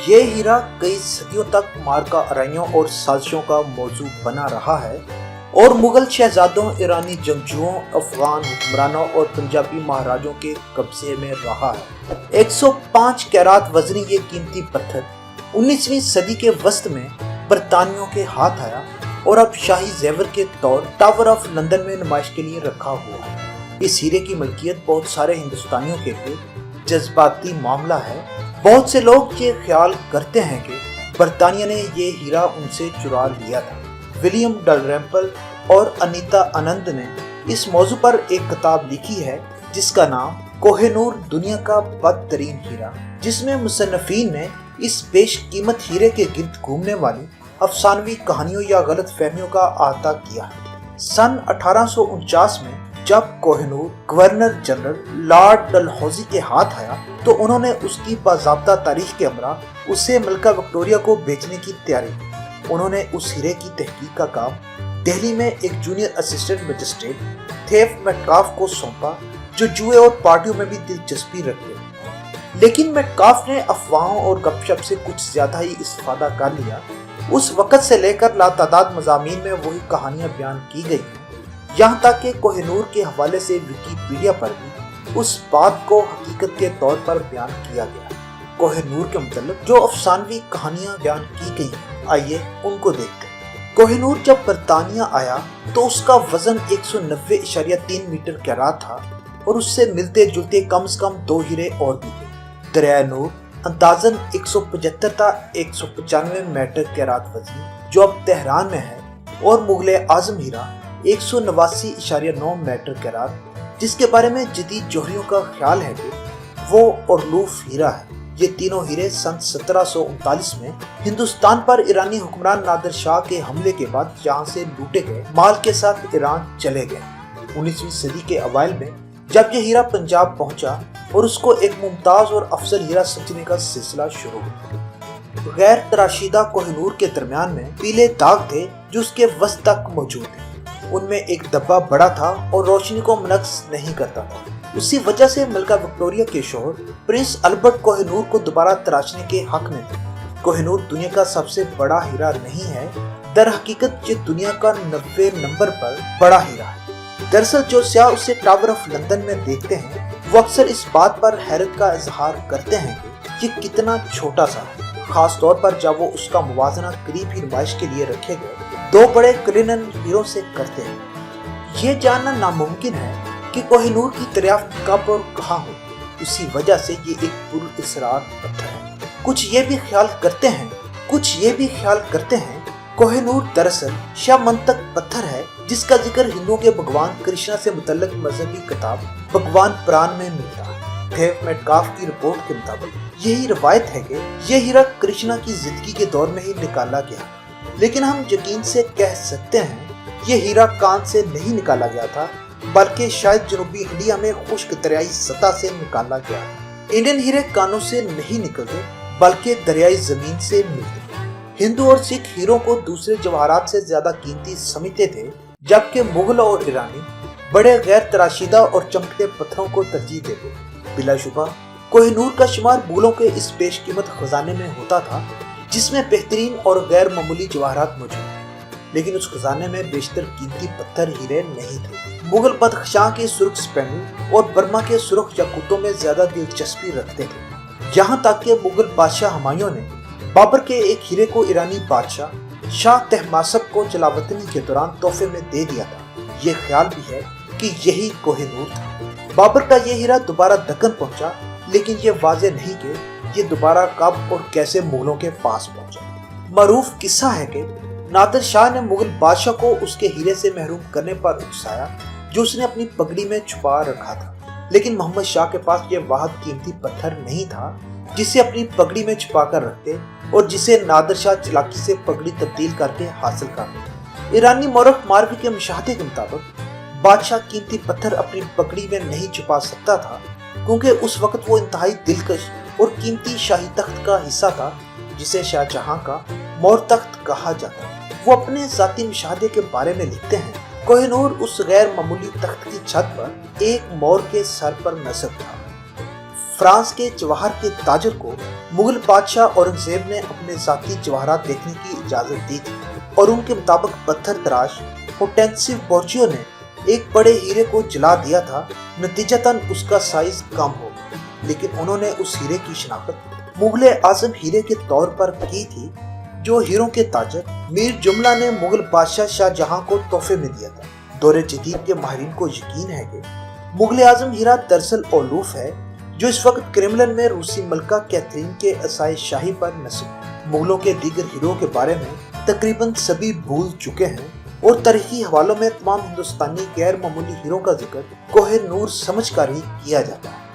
ये हीरा कई सदियों तक मार्का आरइयों और साजिशों का मौजू बना रहा है और मुगल शहजादों, ईरानी जंगजुओं, अफगान हुक्मरानों और पंजाबी महाराजों के कब्जे में रहा है। 105 कैरात वजनी ये कीमती पत्थर 19वीं सदी के वस्त में बरतानियों के हाथ आया और अब शाही जेवर के तौर टावर ऑफ लंदन में नुमाइश के लिए रखा हुआ है। इस हीरे की मलकियत बहुत सारे हिंदुस्तानियों के लिए जज्बाती मामला है। बहुत से लोग ये ख्याल करते हैं कि बरतानिया ने ये हीरा उनसे चुरा लिया था। विलियम डलरैम्पल और अनीता आनंद ने इस मौजू पर एक किताब लिखी है जिसका नाम कोहिनूर दुनिया का बदतरीन हीरा, जिसमें मुसन्निफीन ने इस बेशकीमत हीरे के गिर्द घूमने वाली अफसानवी कहानियों या गलत फहमियों का अहाता किया है। सन 1849 में जब Kohinoor governor general Lord Dalhousie के हाथ आया तो उन्होंने उसकी बाज़ाब्ता तारीख के हमरा उसे मलका विक्टोरिया को बेचने की तैयारी की। उन्होंने उस हीरे की तहकीक का काम दिल्ली में एक junior assistant magistrate theft Metcalfe को सौंपा, जो जुए और पार्टियों में भी दिलचस्पी रखते। लेकिन मेटकाफ ने अफवाहों और गपशप से कुछ ज्यादा ही इस्तेफादा कर लिया। उस वक़्त से लेकर लातादाद मज़ामीन में वही कहानियां बयान की गई हैं, यहाँ तक कि कोहिनूर के हवाले से विकिपीडिया पर भी उस बात को हकीकत के तौर पर बयान किया गया। कोहिनूर के मतलब जो अफसानवी कहानियां बयान की गई हैं, आइए उनको देखते हैं। कोहिनूर जब बरतानिया आया तो उसका वजन 190.3 मीटर कैरात था और उससे मिलते जुलते कम से कम 2 हीरे और भी थे। दरिया नूर अंदाजन 175 था 195 मीटर कैरात वजनी, जो अब तेहरान में है, और मुगल आजम हीरा 189.9 मीटर कैरात, जिसके बारे में जदीद जोहरियों का ख्याल है कि वो ओरलूफ हीरा है। ये तीनों हीरे सन 1739 में हिंदुस्तान पर ईरानी हुक्मरान नादिर शाह के हमले के बाद यहाँ से लूटे गए माल के साथ ईरान चले गए। 19वीं सदी के अवाइल में जब ये हीरा पंजाब पहुंचा और उसको एक मुमताज और अफजल हीरा समझने का सिलसिला शुरू हुआ। गैर तराशीदा कोहिनूर के दरमियान में पीले दाग थे जो उसके वस्त तक मौजूद थे। उनमें एक धब्बा बड़ा था और रोशनी को मनक्स नहीं करता था। उसी वजह से मलका विक्टोरिया के शोहर प्रिंस अल्बर्ट कोहिनूर को दोबारा तराशने के हक में थे। कोहिनूर दुनिया का सबसे बड़ा हीरा नहीं है, दर हकीकत ये दुनिया का 90 नंबर पर बड़ा हीरा है। दरअसल जो सियाह उसे टावर ऑफ लंदन में देखते हैं वो अक्सर इस बात पर हैरत का इजहार करते हैं कि ये कितना छोटा सा है, खास तौर पर जब वो उसका मुवाजना करीब ही नुमाइश के लिए रखे गए 2 बड़े क्लिनन हीरों से करते हैं। ये जानना नामुमकिन है कि कोहिनूर की दरियाफ्त कब और कहाँ हो, उसी वजह से ये एक पुरअसरार पत्थर है। कुछ ये भी ख्याल करते हैं कोहिनूर दरअसल शाह मंतक पत्थर है, जिसका जिक्र हिंदुओं के भगवान कृष्णा से मुतल्लिक मजहबी किताब भगवान पुराण में मिलता है। थेफ मेटकाफ की रिपोर्ट के मुताबिक यही रवायत है कि यह हीरा कृष्णा की जिंदगी के दौर में ही निकाला गया, लेकिन हम यकीन से कह सकते हैं ये हीरा कान से नहीं निकाला गया था, बल्कि शायद जनूबी इंडिया में खुश्क दरियाई सतह से निकाला गया। इंडियन हीरे कानों से नहीं निकलते बल्कि दरियाई जमीन से मिलते। हिंदू और सिख हीरों को दूसरे जवाहरात से ज्यादा कीमती समझते थे, जबकि मुगल और ईरानी बड़े गैर तराशीदा और चमकते पत्थरों को तरजीह देते। बिलाशुबा कोहिनूर का शुमार मुगलों के इस बेशकीमत खजाने में होता था, जिसमें बेहतरीन और गैर मामूली जवाहरात मौजूद थे, लेकिन उस खजाने में बेशतर कीमती पत्थर हीरे नहीं थे। मुगल बदख्शां के सुर्ख स्पेंडल और बर्मा के सुर्ख याकूतों में ज्यादा दिलचस्पी रखते थे। यहाँ तक कि मुगल बादशाह हुमायूं ने बाबर के एक हीरे को ईरानी बादशाह शाह तहमासप को जलावतनी के दौरान तोहफे में दे दिया था। ये ख्याल भी है कि यही कोहिनूर था। बाबर का ये हीरा दोबारा दक्कन पहुंचा, लेकिन ये वाज़ेह नहीं कि ये दोबारा कब और कैसे मुगलों के पास पहुंचा। मारूफ किस्सा है कि नादिर शाह ने मुगल बादशाह को उसके हीरे से महरूम करने पर उकसाया, जो उसने अपनी पगड़ी में छुपा रखा था। लेकिन मोहम्मद शाह के पास यह वाहिद कीमती पत्थर नहीं था जिसे अपनी पगड़ी में छुपा कर रखते और जिसे नादिर शाह चालाकी से पगड़ी तब्दील करके हासिल करते। ईरानी मौरख मार्वी के मुशाहदे के मुताबिक बादशाह कीमती पत्थर अपनी पगड़ी में नहीं छुपा सकता था, क्योंकि उस वक्त वो इंतहाई दिलकश और कीमती शाही तख्त का हिस्सा था, जिसे शाहजहां का मोर तख्त कहा जाता। वो अपने ज़ाती मुशाहदे के बारे में लिखते हैं, कोहिनूर उस गैर मामूली तख्त की छत पर एक मोर के सर पर नस्ब था। फ्रांस के जवाहर के ताजर को मुगल बादशाह औरंगजेब ने अपने ज़ाती जवाहरात देखने की इजाज़त दी थी और उनके मुताबिक पत्थर तराश होटेंसिव बोर्जियो ने एक बड़े हीरे को जला दिया था। नतीजतन उसका साइज कम हो गया, लेकिन उन्होंने उस हीरे की शनाख्त मुगल आजम हीरे के तौर पर की थी, जो हीरों के ताजर मीर जुमला ने मुगल बादशाह शाहजहां को तोहफे में दिया था। दौरे जदीद के माहिरीन को यकीन है कि मुगल आजम हीरा दरअसल ओलूफ है, जो इस वक्त क्रेमलिन में रूसी मलका कैथरीन के असाए शाही पर नस्ब है। मुगलों के दीगर हीरों के बारे में तकरीबन सभी भूल चुके हैं और तारीखी हवालों में तमाम हिंदुस्तानी गैर मामूली हीरों का जिक्र कोहे नूर समझकर ही किया जाता है।